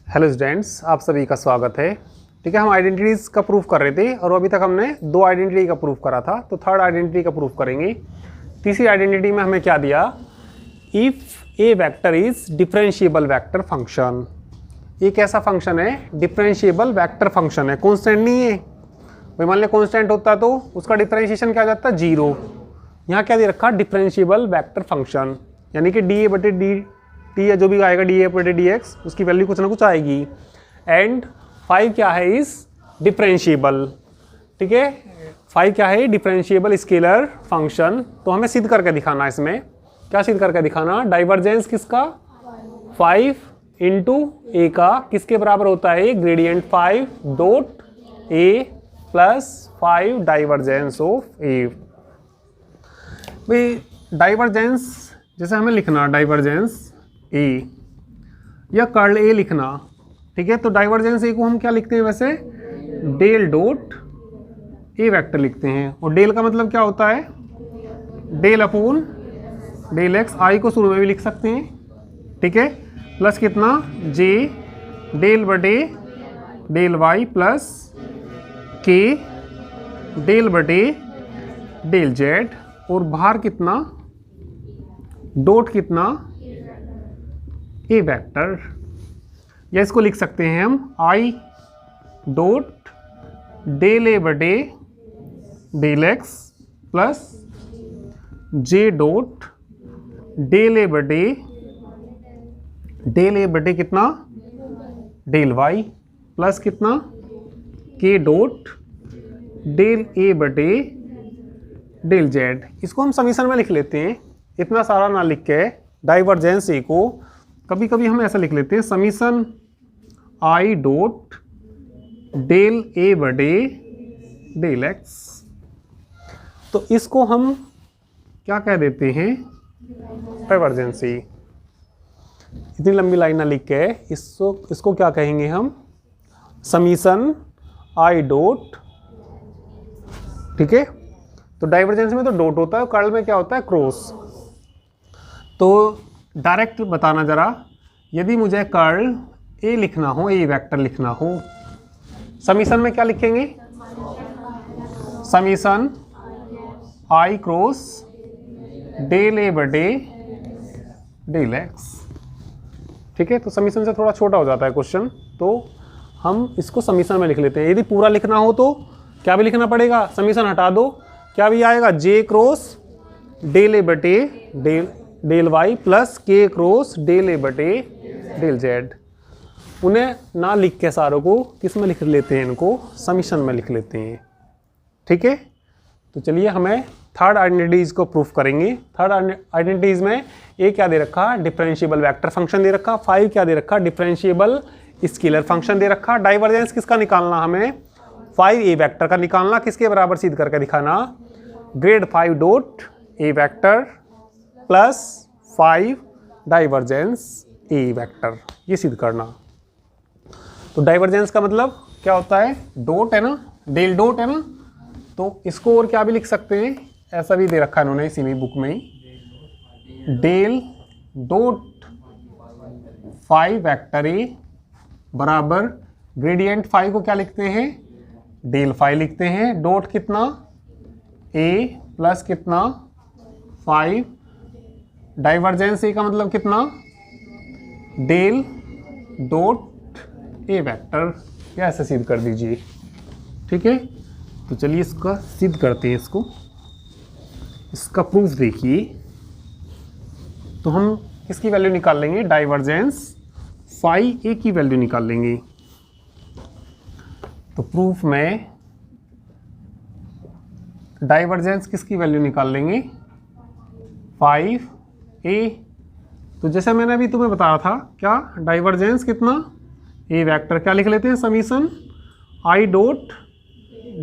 Hello students, आप सभी का स्वागत है। ठीक है, हम आइडेंटिटीज़ का प्रूफ कर रहे थे और अभी तक हमने दो आइडेंटिटी का प्रूफ करा था, तो थर्ड आइडेंटिटी का प्रूफ करेंगे। तीसरी आइडेंटिटी में हमें क्या दिया, if A vector is differentiable vector function. ये कैसा फंक्शन है? डिफरेंशिएबल वेक्टर फंक्शन है, कॉन्स्टेंट नहीं है भाई। मान लिया कॉन्स्टेंट होता तो उसका डिफरेंशिएशन क्या आ जाता है, जीरो। यहाँ क्या दे रखा, डिफरेंशिएबल वेक्टर फंक्शन, यानी कि डी ए बटे डी टी या जो भी आएगा डी ए बटे डी एक्स, उसकी वैल्यू कुछ ना कुछ आएगी। एंड 5 क्या है, इस डिफरेंशिएबल। ठीक है, 5 क्या है, डिफरेंशिएबल स्केलर फंक्शन। तो हमें सिद्ध करके दिखाना, इसमें क्या सिद्ध करके दिखाना, डाइवर्जेंस किसका, 5 इंटू ए का किसके बराबर होता है, gradient 5 dot A plus 5 divergence of A. भाई डाइवर्जेंस जैसे हमें लिखना, डाइवर्जेंस ए या कर्ल ए लिखना। ठीक है, तो डाइवर्जेंस ए को हम क्या लिखते हैं वैसे, डेल डॉट ए वेक्टर लिखते हैं। और डेल का मतलब क्या होता है, डेल अपून डेल एक्स। आई को शुरू में भी लिख सकते हैं। ठीक है, प्लस कितना, जे डेल बटे डेल वाई प्लस के डेल बटे डेल जेड, और बाहर कितना, डॉट कितना, ए वेक्टर। या इसको लिख सकते हैं हम आई डॉट डेल ए बटे del X plus J dot del A बटे कितना, डेल वाई प्लस कितना, के डॉट डेल ए बटे डेल जेड। इसको हम समीशन में लिख लेते हैं, इतना सारा ना लिख के। डाइवर्जेंस ए को कभी कभी हम ऐसा लिख लेते हैं, summation I dot del A बटे डेल एक्स। तो इसको हम क्या कह देते हैं, डाइवर्जेंस ए। इतनी लंबी लाइन ना लिख के इसको क्या कहेंगे हम, समीशन आई डॉट। ठीक है, तो डाइवर्जेंस में तो डॉट होता है, कर्ल में क्या होता है, क्रॉस। तो डायरेक्ट बताना जरा, यदि मुझे कर्ल ए लिखना हो, ए वेक्टर लिखना हो, समीशन में क्या लिखेंगे, summation I cross del A बटे डेल एक्स। ठीक है, तो समीशन से थोड़ा छोटा हो जाता है क्वेश्चन, तो हम इसको समीशन में लिख लेते हैं। यदि पूरा लिखना हो तो क्या भी लिखना पड़ेगा, समीशन हटा दो, क्या भी आएगा, जे क्रॉस डेल ए बटे डेल वाई प्लस के क्रॉस डेल ए बटे डेल जेड। उन्हें ना लिख के सारों को किस में लिख लेते हैं, इनको समीशन में लिख लेते हैं। ठीक है, तो चलिए हमें थर्ड आइडेंटिटीज को प्रूफ करेंगे। थर्ड आइडेंटिटीज में ए क्या दे रखा, डिफरेंशिएबल वेक्टर फंक्शन दे रखा, 5 क्या दे रखा, डिफरेंशिएबल स्केलर फंक्शन दे रखा। डाइवर्जेंस किसका निकालना, हमें 5 ए वेक्टर का निकालना। किसके बराबर सिद्ध करके दिखाना, grade 5 dot A vector plus 5 divergence A vector, ये सिद्ध करना। तो डाइवर्जेंस का मतलब क्या होता है, डॉट है ना, डेल डॉट है ना, तो इसको और क्या भी लिख सकते हैं, ऐसा भी दे रखा है इन्होंने इसी में बुक में ही, डेल डॉट 5 वेक्टर ए बराबर ग्रेडियंट 5 को क्या लिखते हैं, डेल 5 लिखते हैं, डॉट कितना, ए प्लस कितना 5, डाइवर्जेंस ए का मतलब कितना, डेल डॉट ए वेक्टर। या ऐसे सिद्ध कर दीजिए। ठीक है, तो चलिए इसका सिद्ध करते हैं। इसका प्रूफ देखिए, तो हम इसकी वैल्यू निकाल लेंगे, डाइवर्जेंस फाई ए की वैल्यू निकाल लेंगे। तो प्रूफ में डाइवर्जेंस किसकी वैल्यू निकाल लेंगे, 5 ए। तो जैसे मैंने अभी तुम्हें बताया था, क्या डाइवर्जेंस कितना, ए वेक्टर क्या लिख लेते हैं, summation I dot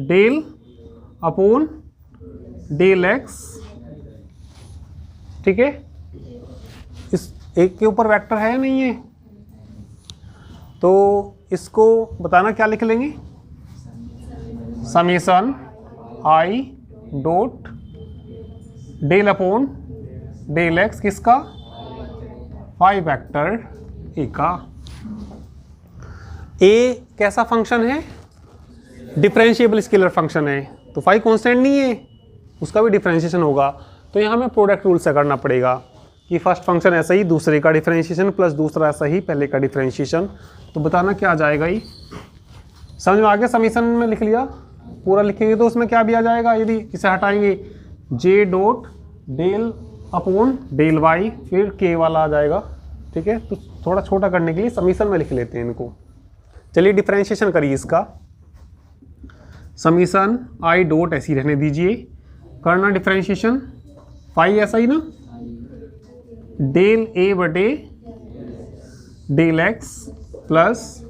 del upon del X. ठीक है, इस एक के ऊपर वेक्टर है नहीं है, तो इसको बताना क्या लिख लेंगे, summation I dot del upon del X किसका, 5 वेक्टर ए का। ए कैसा फंक्शन है, डिफरेंशिएबल स्केलर फंक्शन है, तो फाई कांस्टेंट नहीं है, उसका भी डिफरेंशिएशन होगा। तो यहाँ हमें प्रोडक्ट रूल से करना पड़ेगा कि फर्स्ट फंक्शन ऐसा ही दूसरे का डिफरेंशिएशन प्लस दूसरा ऐसा ही पहले का डिफरेंशिएशन। तो बताना क्या आ जाएगा, ये समझ में आ गया। समीशन में लिख लिया, पूरा लिखेंगे तो उसमें क्या भी आ जाएगा, यदि इसे हटाएंगे J dot del upon del Y, फिर के वाला आ जाएगा। ठीक है, तो थोड़ा छोटा करने के लिए समीशन में लिख लेते हैं इनको। चलिए डिफरेंशिएशन करिए इसका, समीशन आई डॉट ऐसी रहने दीजिए, करना डिफरेंशिएशन फाई ऐसा ही ना, डेल ए बटे डेल एक्स प्लस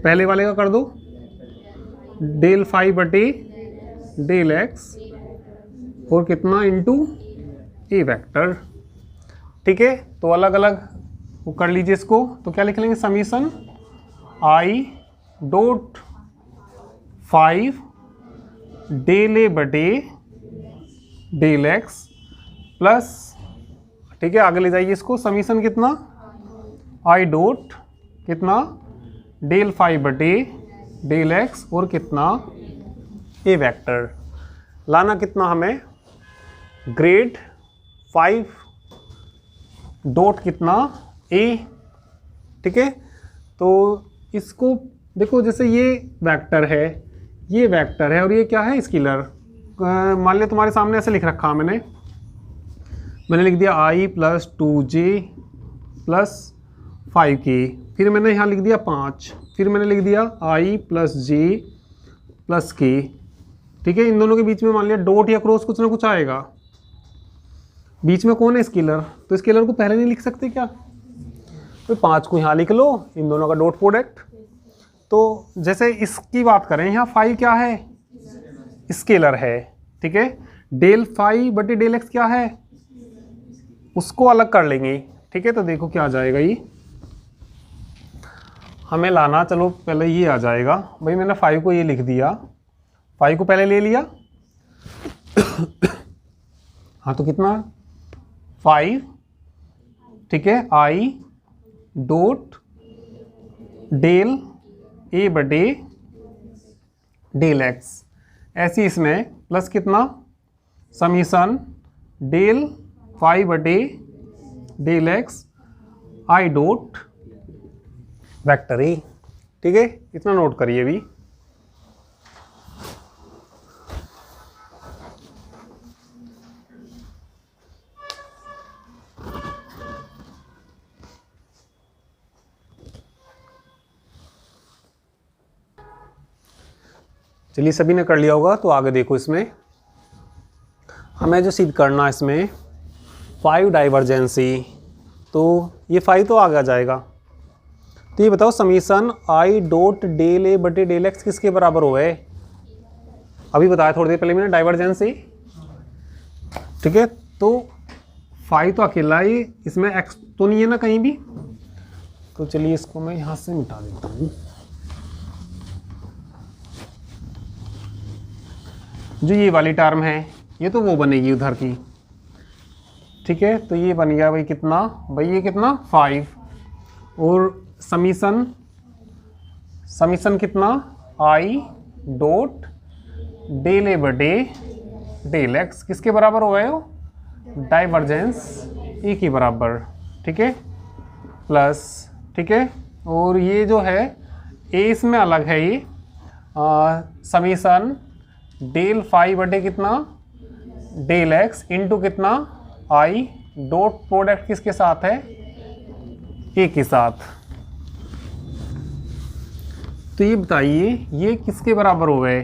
पहले वाले का कर दो डेल फाई बटे डेल एक्स और कितना इंटू ए वेक्टर। ठीक है, तो अलग अलग वो कर लीजिए इसको। तो क्या लिख लेंगे, summation I dot 5 del A बटे डेल एक्स प्लस, ठीक है आगे ले जाइए इसको, समीशन कितना आई डॉट कितना डेल 5 बटे डेल एक्स और कितना ए वेक्टर, लाना कितना हमें ग्रेड 5 डॉट कितना ए। ठीक है, तो इसको देखो, जैसे ये वेक्टर है, ये वेक्टर है और ये क्या है स्केलर। मान लिया तुम्हारे सामने ऐसे लिख रखा मैंने लिख दिया i plus 2j plus 5k, फिर मैंने यहाँ लिख दिया 5, फिर मैंने लिख दिया i plus j plus k। ठीक है, इन दोनों के बीच में मान लिया डॉट या क्रॉस कुछ ना कुछ आएगा, बीच में कौन है स्केलर, तो स्केलर को पहले नहीं लिख सकते क्या, तो 5 को यहाँ लिख लो, इन दोनों का डॉट प्रोडक्ट। तो जैसे इसकी बात करें, यहाँ 5 क्या है स्केलर है। ठीक है, डेल 5 बटे डेल एक्स क्या है, उसको अलग कर लेंगे। ठीक है, तो देखो क्या आ जाएगा, ये हमें लाना, चलो पहले ये आ जाएगा भाई, मैंने 5 को ये लिख दिया, 5 को पहले ले लिया हाँ तो कितना 5, ठीक है, आई डॉट डेल ए बटे डेल एक्स, ऐसी इसमें प्लस कितना समीशन डेल 5 बटे del X I dot vector A. ठीक है, इतना नोट करिए अभी। चलिए सभी ने कर लिया होगा, तो आगे देखो, इसमें हमें जो सिद्ध करना है इसमें 5 डाइवर्जेंसी, तो ये 5 तो आगे आ जाएगा। तो ये बताओ summation I dot del A बटे डेल एक्स किसके बराबर हो गए, अभी बताया थोड़ी देर पहले मैंने डाइवर्जेंसी। ठीक है, तो 5 तो अकेला ही, इसमें एक्स तो नहीं है ना कहीं भी, तो चलिए इसको मैं यहाँ से मिटा देता हूँ। जो ये वाली टर्म है ये तो वो बनेगी उधर की। ठीक है, तो ये बन गया भाई कितना, भाई ये कितना 5 और समीशन कितना आई डॉट डेल ए बटे डेल एक्स किसके बराबर हो गए हो, डाइवर्जेंस ए के बराबर। ठीक है, प्लस, ठीक है, और ये जो है ए इसमें अलग है, ये समीशन डेल 5 बटे कितना डेल एक्स इंटू कितना आई डॉट प्रोडक्ट किसके साथ है, ए के साथ। तो ये बताइए ये किसके बराबर हो गए,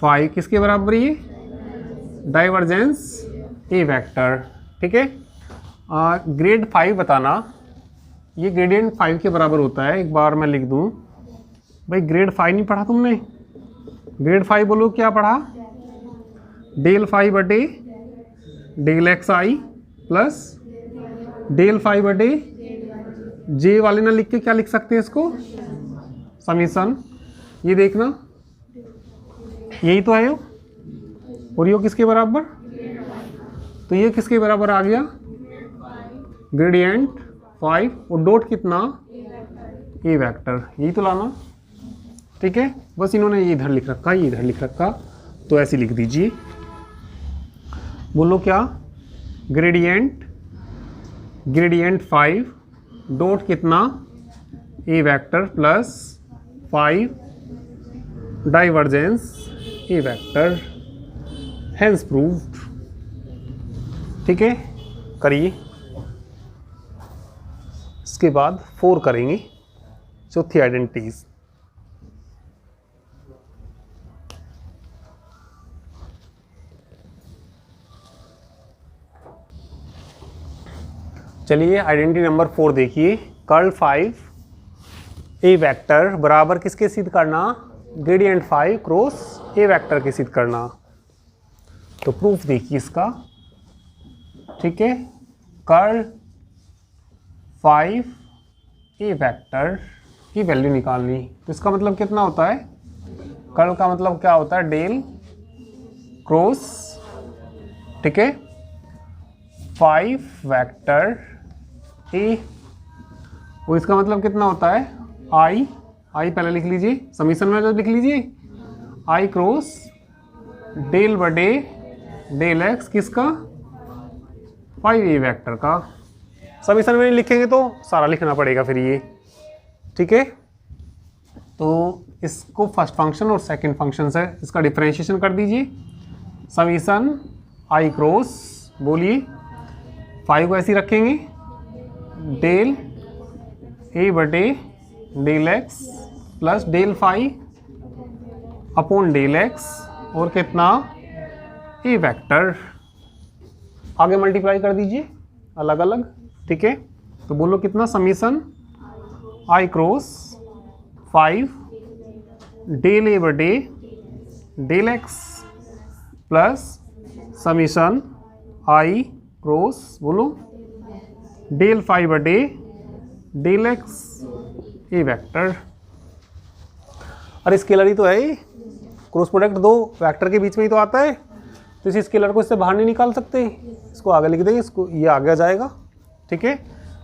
5 किसके बराबर, ये डाइवर्जेंस ए वेक्टर। ठीक है, ग्रेड 5 बताना, ये ग्रेडियंट 5 के बराबर होता है। एक बार मैं लिख दूं भाई, ग्रेड 5 नहीं पढ़ा तुमने, ग्रेड 5 बोलो क्या पढ़ा, डेल 5 बटे डेल एक्स आई प्लस डेल 5 बटे जे वाले ना लिख के क्या लिख सकते हैं इसको, समीशन, ये देखना यही तो है, और ये किसके बराबर, तो ये किसके बराबर आ गया, ग्रेडियंट 5 और डॉट कितना ए वेक्टर, यही तो लाना। ठीक है, बस इन्होंने ये इधर लिख रखा, ये इधर लिख रखा, तो ऐसे लिख दीजिए। बोलो क्या, ग्रेडियंट 5 डॉट कितना ए vector plus 5 divergence A vector, hence proved. ठीक है, करिए। इसके बाद 4 करेंगे, चौथी आइडेंटिटीज। चलिए आइडेंटिटी नंबर 4 देखिए। कर्ल 5 ए वेक्टर बराबर किसके सिद्ध करना, ग्रेडियंट 5 क्रॉस ए वेक्टर के सिद्ध करना। तो प्रूफ देखिए इसका। ठीक है, कर्ल 5 ए वेक्टर की वैल्यू निकालनी। तो इसका मतलब कितना होता है, कर्ल का मतलब क्या होता है, डेल क्रॉस, ठीक है, 5 वेक्टर ए, और इसका मतलब कितना होता है, आई पहले लिख लीजिए, समीशन में जब लिख लीजिए, आई क्रॉस डेल बटे डेल एक्स किसका, 5 ए वेक्टर का। समीशन में नहीं लिखेंगे तो सारा लिखना पड़ेगा फिर ये। ठीक है, तो इसको फर्स्ट फंक्शन और सेकंड फंक्शन से इसका डिफरेंशिएशन कर दीजिए। समीशन आई क्रॉस, बोलिए 5 को ऐसे ही रखेंगे, डेल ए बटे del X plus del 5 upon del X, और कितना, ए वेक्टर। आगे मल्टीप्लाई कर दीजिए अलग अलग। ठीक है, तो बोलो कितना, summation I cross 5 del A बटे del X plus summation I cross, बोलो डेल 5 बटे डेल एक्स ए वेक्टर। अरे स्केलर ही तो है ये, क्रॉस प्रोडक्ट दो वेक्टर के बीच में ही तो आता है, तो इस स्केलर को इससे बाहर नहीं निकाल सकते। इसको आगे लिख देंगे, इसको ये आगे आ जाएगा। ठीक है,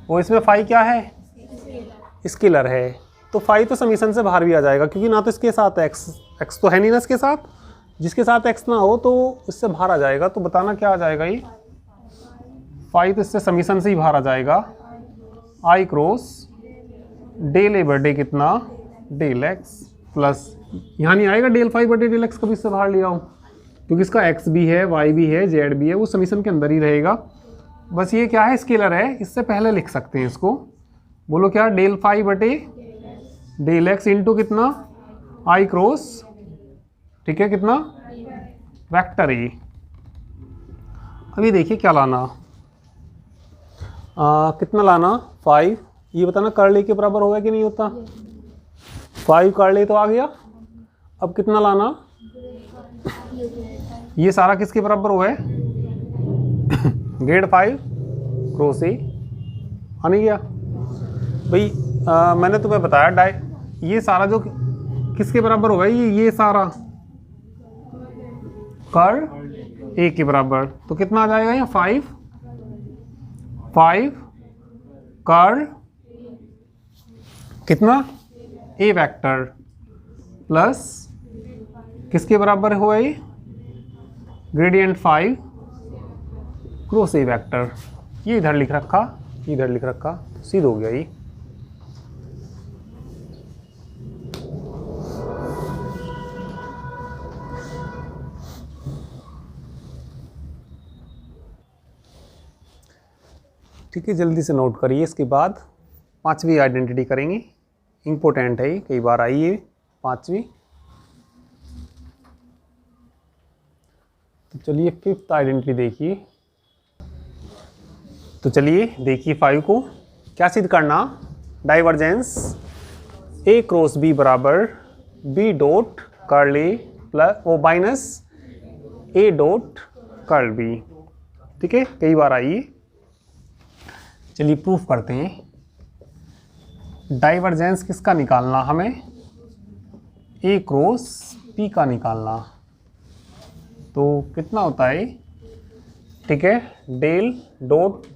वो इसमें 5 क्या है, स्केलर है, तो 5 तो समीशन से बाहर भी आ जाएगा, क्योंकि ना तो इसके साथ एक्स तो है नहीं ना इसके साथ, जिसके साथ एक्स ना हो तो इससे बाहर आ जाएगा। तो बताना क्या आ जाएगा, ये 5 तो इससे समीशन से ही बाहर आ जाएगा। आई क्रॉस डेल ए बटे कितना, डेल एक्स प्लस, यहाँ नहीं आएगा डेल 5 बटे डेल एक्स, कभी इससे बाहर ले आऊँ, क्योंकि इसका एक्स भी है, वाई भी है, जेड भी है, वो समीशन के अंदर ही रहेगा। बस ये क्या है, स्केलर है, इससे पहले लिख सकते हैं इसको। बोलो क्या, डेल 5 बटे डेल एक्स इंटू कितना, आई क्रॉस, ठीक है, कितना, वेक्टर ए। अभी देखिए क्या लाना, कितना लाना, 5, ये बताना कर्ल ए के बराबर होगा कि नहीं होता, 5 कर्ल ए तो आ गया। अब कितना लाना, ये सारा किसके बराबर हुआ है, ग्रेड 5 क्रॉस ए, आ नहीं गया भाई। मैंने तुम्हें बताया ये सारा जो किसके बराबर हुआ है, ये सारा कर्ल ए के बराबर। तो कितना आ जाएगा यहाँ, 5 कर्ल कितना, ए वेक्टर प्लस किसके बराबर हुआ ये, ग्रेडियंट 5 क्रॉस ए वेक्टर। ये इधर लिख रखा, इधर लिख रखा, सीध हो गया ये। ठीक है, जल्दी से नोट करिए। इसके बाद 5वीं आइडेंटिटी करेंगे, इम्पोर्टेंट है, कई बार आई है 5वीं। तो चलिए 5th आइडेंटिटी देखिए। तो चलिए देखिए 5 को क्या सिद्ध करना, डाइवर्जेंस ए क्रॉस बी बराबर B dot curl A plus ओ minus A dot curl B. ठीक है, कई बार आई। चलिए प्रूफ करते हैं। डाइवर्जेंस किसका निकालना हमें, ए क्रॉस पी का निकालना। तो कितना होता है, ठीक है, del dot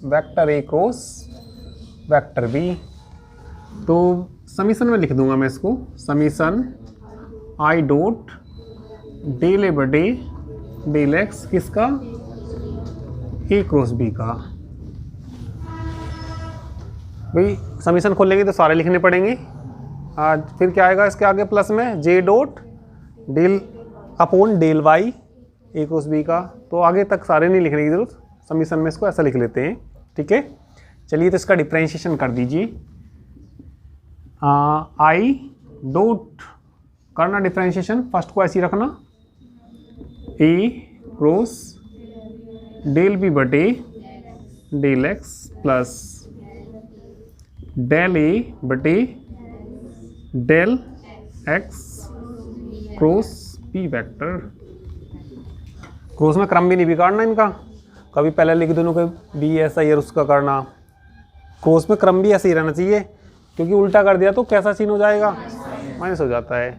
vector A cross vector B. तो समीशन में लिख दूंगा मैं इसको, summation I dot del A बटे डेल एक्स किसका, ए क्रॉस बी का। भाई समीशन खोलेंगे तो सारे लिखने पड़ेंगे। आज फिर क्या आएगा इसके आगे प्लस में, J dot del upon del Y A cross B का। तो आगे तक सारे नहीं लिखने की जरूरत, समीशन में इसको ऐसा लिख लेते हैं, ठीक है। चलिए तो इसका डिफरेंशिएशन कर दीजिए। आई डॉट करना डिफरेंशिएशन, फर्स्ट को ऐसी रखना, ए क्रॉस डेल बी बटे del X plus del A बटे del X cross B vector. Cross में क्रम भी नहीं बिगाड़ना इनका, कभी पहले लिख दोनों के बी ऐसा ही और उसका करना। क्रॉस में क्रम भी ऐसे ही रहना चाहिए, क्योंकि उल्टा कर दिया तो कैसा सीन हो जाएगा, माइनस हो जाता है,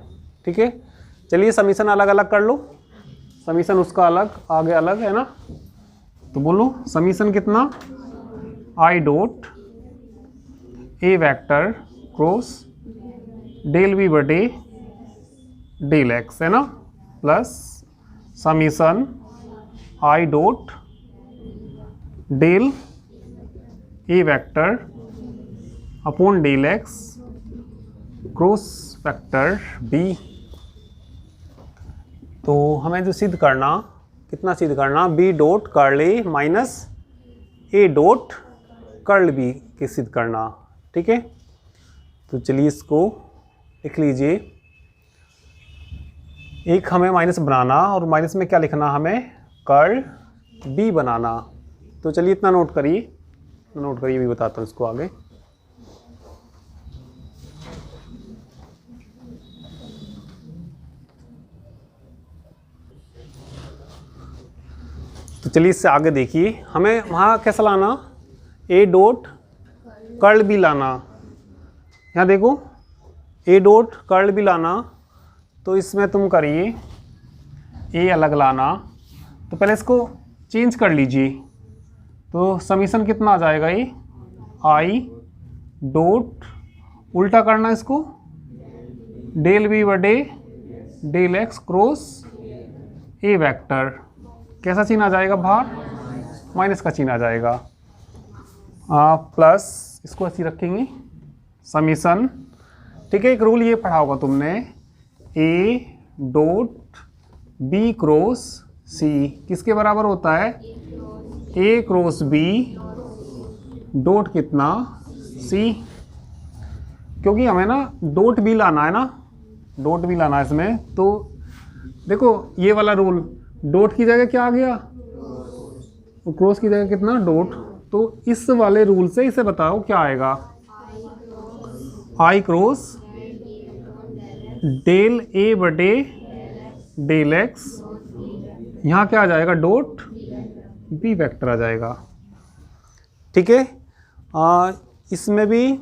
ठीक है। चलिए समीशन अलग अलग कर लो, समीशन उसका अलग आगे अलग है ना। तो बोलो समीशन कितना, I dot A vector cross del B बटे डेल एक्स है ना, plus summation I dot del A vector upon del X cross vector B. तो हमें जो सिद्ध करना, कितना सिद्ध करना, B dot curl A minus A dot curl B के सिद्ध करना, ठीक है। तो चलिए इसको लिख लीजिए। एक हमें माइनस बनाना और माइनस में क्या लिखना, हमें कर्ल बी बनाना। तो चलिए इतना नोट करिए, भी बताता हूँ इसको आगे। तो चलिए इससे आगे देखिए, हमें वहाँ कैसा लाना, ए डॉट कर्ल बी लाना। यहाँ देखो ए डॉट कर्ल बी लाना, तो इसमें तुम करिए ए अलग लाना। तो पहले इसको चेंज कर लीजिए, तो समीशन कितना आ जाएगा, ये आई डॉट उल्टा करना इसको, डेल बी बटे del X cross A vector. कैसा चिन्ह आ जाएगा बाहर, माइनस का चिन्ह आ जाएगा। प्लस इसको ऐसी रखेंगे समीशन, ठीक है। एक रूल ये पढ़ा होगा तुमने, ए डॉट बी क्रॉस सी किसके बराबर होता है, ए क्रॉस बी डॉट कितना सी। क्योंकि हमें ना डॉट भी लाना है ना, डॉट भी लाना है इसमें। तो देखो ये वाला रूल, डॉट की जगह क्या आ गया, क्रॉस की जगह कितना डॉट। तो इस वाले रूल से इसे बताओ क्या आएगा, आई क्रॉस डेल ए बटे डेल एक्स, यहाँ क्या आ जाएगा, डॉट बी वेक्टर आ जाएगा, ठीक है। इसमें भी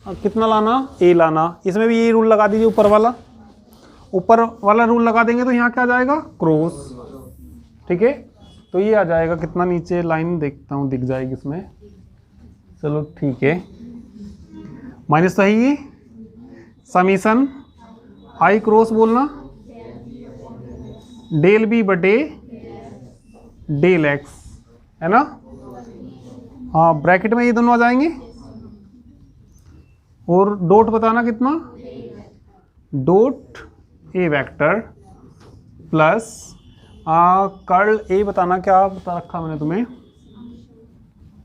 कितना लाना, ए लाना। इसमें भी ये रूल लगा दीजिए, ऊपर वाला रूल लगा देंगे तो यहाँ क्या आ जाएगा, क्रॉस, ठीक है। तो ये आ जाएगा कितना, नीचे लाइन देखता हूँ दिख जाएगी इसमें, चलो ठीक है। माइनस तो है ये, समीशन आई क्रॉस बोलना डेल बी बटे डेल एक्स है ना। हाँ ब्रैकेट में ये दोनों आ जाएंगे, और डॉट बताना कितना, dot A vector plus curl ए बताना, क्या बता रखा मैंने तुम्हें,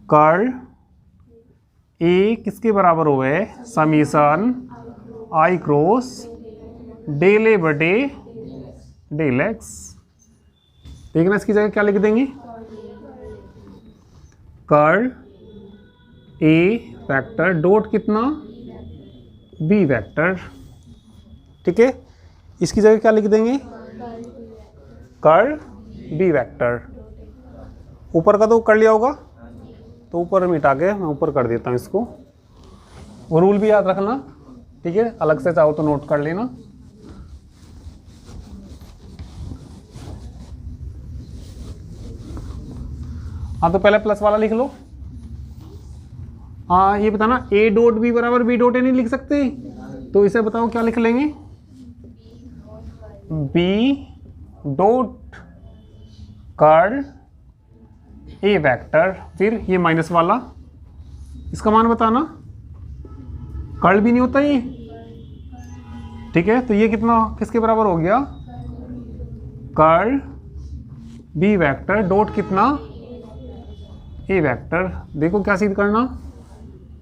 कर्ल ए किसके बराबर हुए, summation I cross del A बटे डेल एक्स। देखना इसकी जगह क्या लिख देंगे, कर्ल ए वेक्टर डॉट कितना बी वेक्टर, ठीक है। इसकी जगह क्या लिख देंगे, कर्ल बी वेक्टर। ऊपर का तो कर लिया होगा, तो ऊपर मिटा के मैं ऊपर कर देता हूँ इसको। वो रूल भी याद रखना, ठीक है, अलग से चाहो तो नोट कर लेना। हाँ तो पहले प्लस वाला लिख लो। हाँ ये बताना a डॉट बी बराबर b डॉट ए नहीं लिख सकते, तो इसे बताओ क्या लिख लेंगे, b dot curl A vector, फिर ये माइनस वाला, इसका मान बताना, कर्ल भी नहीं होता ये, ठीक है। तो ये कितना किसके बराबर हो गया, कर्ल बी वेक्टर डॉट कितना ए वेक्टर। देखो क्या सिद्ध करना,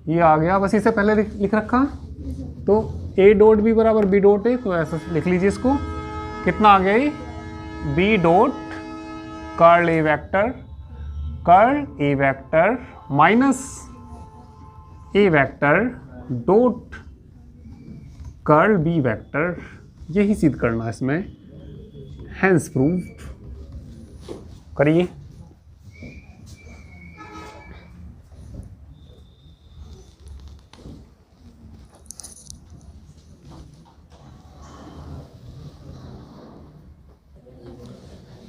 ये आ गया, बस इसे पहले लिख रखा, तो ए डॉट बी बराबर बी डॉट ए, तो ऐसा लिख लीजिए इसको, कितना आ गया ये, B dot curl A vector minus A vector dot curl B vector, यही सिद्ध करना है इसमें, हेंस प्रूव्ड। करिए।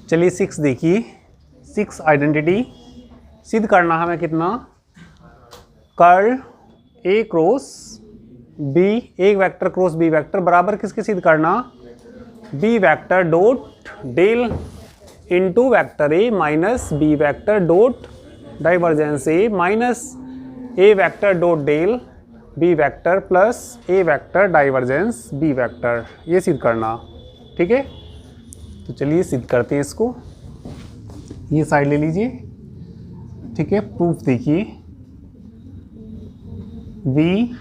चलिए 6 देखिए, 6 आइडेंटिटी सिद्ध करना हमें कितना, कर्ल ए क्रॉस बी, एक वेक्टर क्रॉस बी वेक्टर बराबर किसके सिद्ध करना, B vector dot del into vector A minus B vector dot divergence A minus A vector dot del B vector plus A vector divergence B vector, ये सिद्ध करना, ठीक है। तो चलिए सिद्ध करते हैं इसको, ये साइड ले लीजिए, ठीक है। प्रूफ देखिए, वी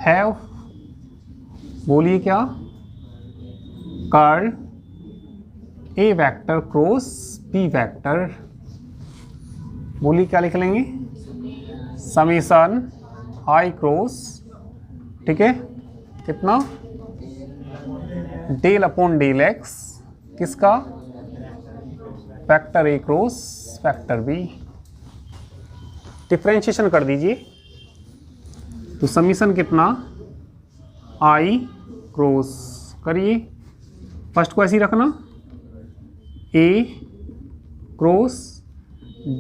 हैव, बोलिए क्या, curl A vector cross B vector, बोलिए क्या लिख लेंगे, समेशन आई क्रॉस, ठीक है, कितना, डेल अपॉन डेल एक्स, किसका, vector A cross vector B, differentiation कर दीजिए, तो समीशन कितना, आई क्रॉस, करिए, फर्स्ट को ऐसे ही रखना, A cross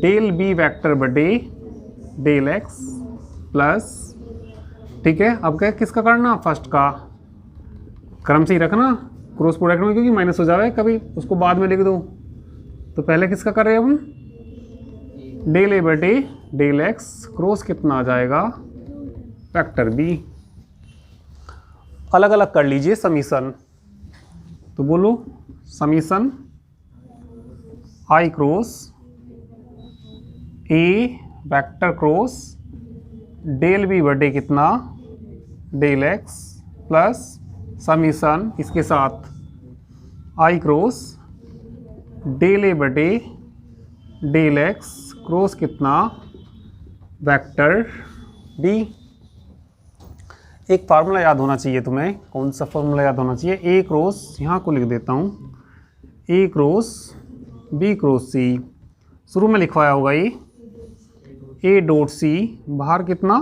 del B vector बटे डेल एक्स प्लस, ठीक है। अब क्या किसका करना, फर्स्ट का, क्रम से ही रखना, क्रॉस प्रोडक्ट में क्योंकि माइनस हो जाए कभी, उसको बाद में लिख दो, तो पहले किसका कर रहे हैं हम, डेल ए बटे डेल एक्स, क्रॉस कितना आ जाएगा, वेक्टर बी। अलग अलग कर लीजिए समीशन, तो बोलो summation I cross A vector cross del B बटे कितना, डेल एक्स प्लस समीशन इसके साथ आई क्रॉस डेल ए बटे डेल एक्स क्रॉस कितना, वेक्टर बी। एक फार्मूला याद होना चाहिए तुम्हें, कौन सा फार्मूला याद होना चाहिए, ए क्रॉस, यहाँ को लिख देता हूँ, ए क्रॉस बी क्रॉस सी, शुरू में लिखवाया होगा ये, ए डॉट सी, बाहर कितना,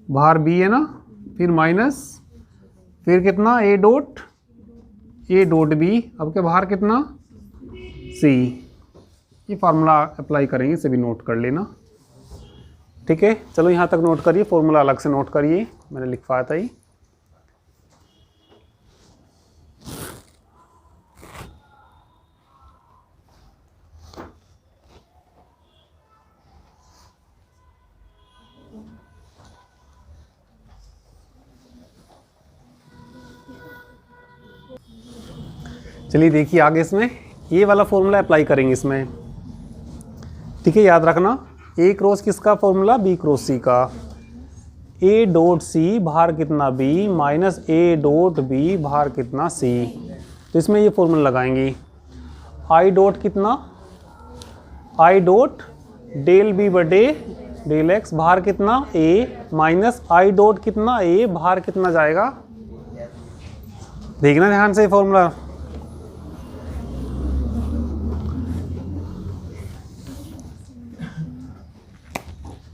बाहर बी है ना, फिर माइनस, फिर कितना, ए डॉट बी, अब के बाहर कितना, सी। ये फार्मूला अप्लाई करेंगे, इसे भी नोट कर लेना, ठीक है। चलो यहाँ तक नोट करिए, फॉर्मूला अलग से नोट करिए, मैंने लिखवाया था ये। चलिए देखिए आगे, इसमें ये वाला फॉर्मूला अप्लाई करेंगे इसमें, ठीक है। याद रखना, ए क्रॉस किसका फॉर्मूला, बी क्रॉस सी का, ए डॉट सी बाहर कितना B minus A dot B बाहर कितना सी, तो इसमें ये फॉर्मूला लगाएंगे, आई डॉट कितना, आई डॉट डेल बी बटे डेल एक्स बाहर कितना ए माइनस आई डॉट कितना ए बाहर कितना जाएगा, देखना ध्यान से फॉर्मूला,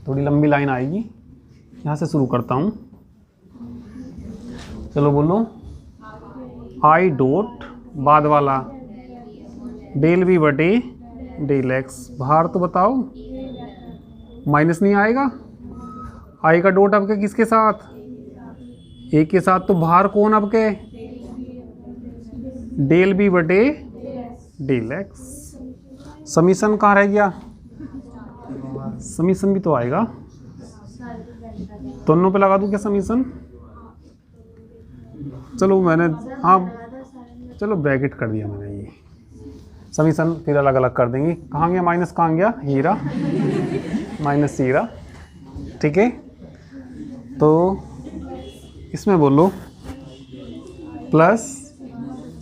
थोड़ी लंबी लाइन आएगी, यहाँ से शुरू करता हूँ, चलो बोलो, आई डॉट बाद वाला डेल बी बटे डेल एक्स। भार तो बताओ, माइनस नहीं आएगा, आएगा डॉट आपके किसके साथ, ए के साथ। तो भार कौन आपके, डेल बी बटे डेल एक्स। समीशन कहाँ रह गया, समीशन भी तो आएगा, दोनों पे लगा दूं क्या समीशन। चलो मैंने, हाँ चलो ब्रैकेट कर दिया मैंने, ये समीशन फिर अलग अलग कर देंगे। कहाँ गया माइनस, कहाँ गया हीरा, माइनस हीरा। ठीक है, तो इसमें बोलो प्लस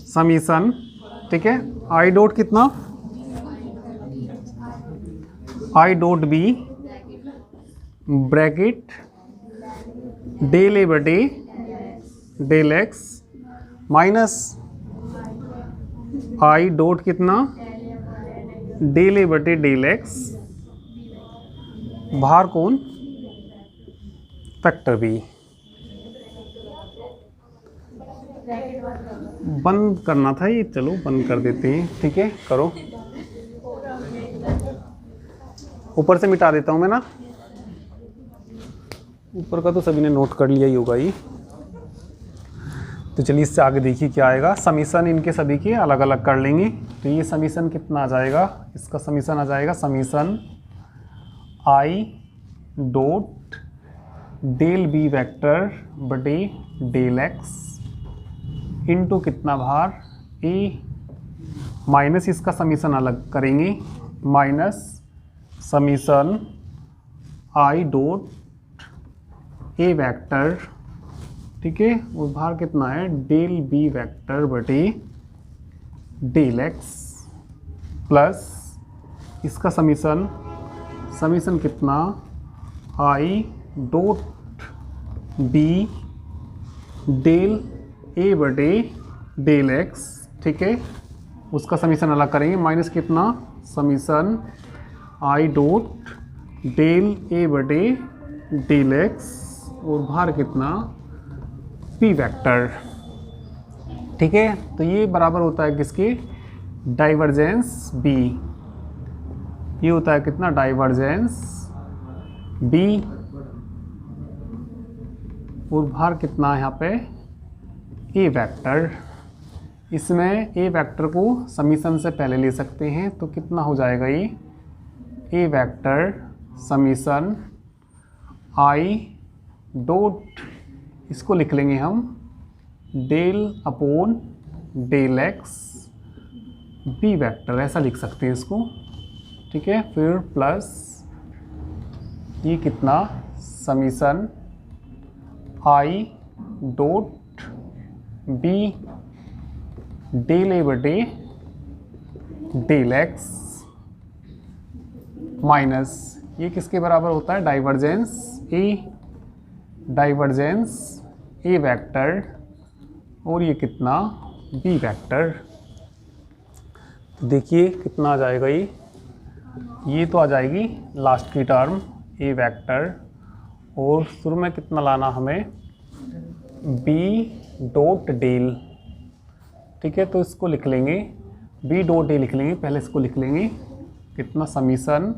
समीशन। ठीक है, आई डॉट कितना, I dot B bracket del A बटे del X minus I dot कितना, डेल ए बटे डेल एक्स। भार कौन, फैक्टर बी। बंद करना था ये, चलो बंद कर देते हैं। ठीक है, करो, ऊपर से मिटा देता हूं मैं ना, ऊपर का तो सभी ने नोट कर लिया ही होगा ये। तो चलिए इससे आगे देखिए क्या आएगा। समीशन इनके सभी के अलग अलग कर लेंगे। तो ये समीशन कितना आ जाएगा, इसका समीशन आ जाएगा summation I dot del B vector बटे डेल एक्स इंटू कितना भार ए, माइनस इसका समीशन अलग करेंगे, minus summation I dot A vector. ठीक है, और भार कितना है, डेल बी वेक्टर बटे डेल एक्स प्लस इसका समीशन, समीशन कितना I dot B del A बटे डेल एक्स। ठीक है, उसका समीशन अलग करेंगे, माइनस कितना summation I dot del A बटे डेल एक्स और भार कितना पी वेक्टर। ठीक है, तो ये बराबर होता है किसके, डाइवर्जेंस बी। ये होता है कितना, डाइवर्जेंस बी और भार कितना है यहाँ पे ए वेक्टर। इसमें ए वेक्टर को समीशन से पहले ले सकते हैं, तो कितना हो जाएगा ये A vector summation I dot, इसको लिख लेंगे हम del upon del X B vector, ऐसा लिख सकते हैं इसको। ठीक है, फिर प्लस ये कितना summation I dot B del A बटे डेल एक्स माइनस ये किसके बराबर होता है, divergence A, divergence A vector और ये कितना बी वेक्टर। देखिए कितना आ जाएगा ये तो आ जाएगी लास्ट की टर्म ए वेक्टर, और शुरू में कितना लाना हमें बी डॉट डेल। ठीक है, तो इसको लिख लेंगे बी डॉट डे लिख लेंगे, पहले इसको लिख लेंगे कितना समीशन,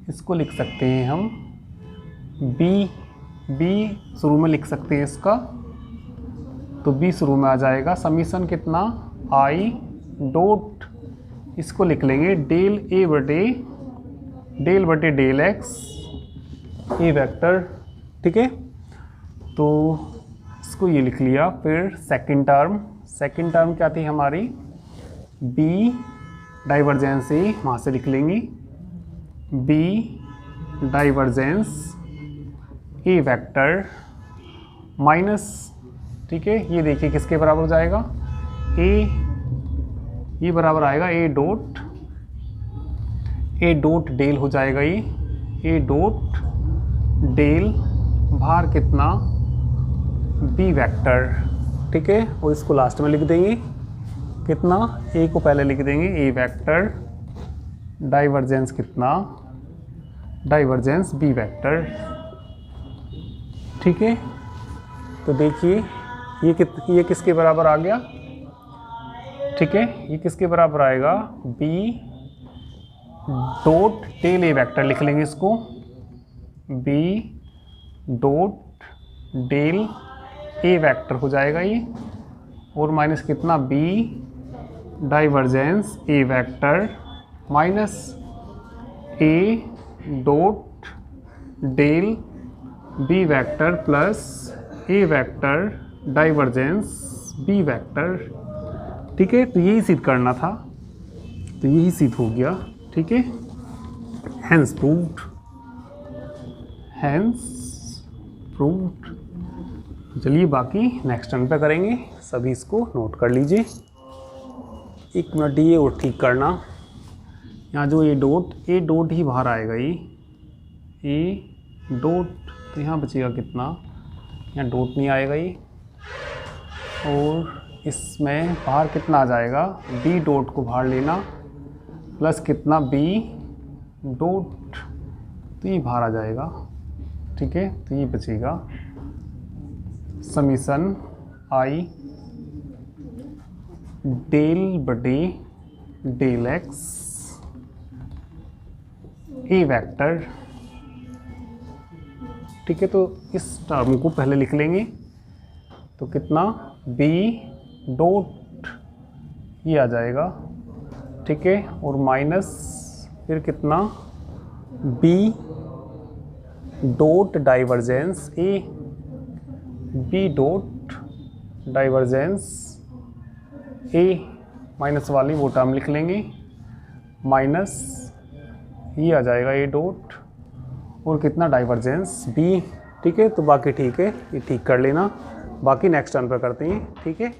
इसको लिख सकते हैं हम बी शुरू में लिख सकते हैं इसका, तो बी शुरू में आ जाएगा समीशन कितना आई डॉट, इसको लिख लेंगे डेल ए बटे डेल एक्स ए वेक्टर। ठीक है, तो इसको ये लिख लिया। फिर सेकंड टर्म क्या थी हमारी, बी डाइवर्जेंस ए, वहाँ से लिख लेंगे B divergence A vector minus. ठीक है, ये देखिए किसके बराबर हो जाएगा, ए, ये बराबर आएगा ए डॉट डेल हो जाएगा, ये ए डॉट डेल भार कितना बी वेक्टर। ठीक है, और इसको लास्ट में लिख देंगे कितना, ए को पहले लिख देंगे ए वेक्टर, डाइवर्जेंस कितना, डाइवर्जेंस बी वेक्टर। ठीक है, तो देखिए ये किसके बराबर आ गया। ठीक है, ये किसके बराबर आएगा, B dot del A vector लिख लेंगे इसको, B dot del A vector हो जाएगा ये, और माइनस कितना B divergence A vector minus A dot del B vector plus A vector divergence B vector. ठीक है, तो यही सिद्ध करना था, तो यही सिद्ध हो गया। ठीक है, हैंस प्रूव्ड, हैंस प्रूव्ड। चलिए बाकी नेक्स्ट टर्न पे करेंगे, सभी इसको नोट कर लीजिए। एक मिनट ये और ठीक करना, यहाँ जो ए डॉट ही बाहर आएगा, ये ए डॉट, तो यहाँ बचेगा कितना, यहाँ डॉट नहीं आएगा ये, और इसमें बाहर कितना आ जाएगा, बी डॉट को बाहर लेना प्लस कितना बी डॉट, तो ये बाहर आ जाएगा। ठीक है, तो ये बचेगा समीशन आई डेल बटे डेल एक्स ए वेक्टर। ठीक है, तो इस टर्म को पहले लिख लेंगे, तो कितना बी डॉट ये आ जाएगा। ठीक है, और माइनस फिर कितना B dot divergence A, B dot divergence A minus वाली वो टर्म लिख लेंगे, माइनस ये आ जाएगा ए डॉट, और कितना डाइवर्जेंस बी। ठीक है, तो बाकी ठीक है, ये ठीक कर लेना, बाकी नेक्स्ट टर्न पर करते हैं। ठीक है।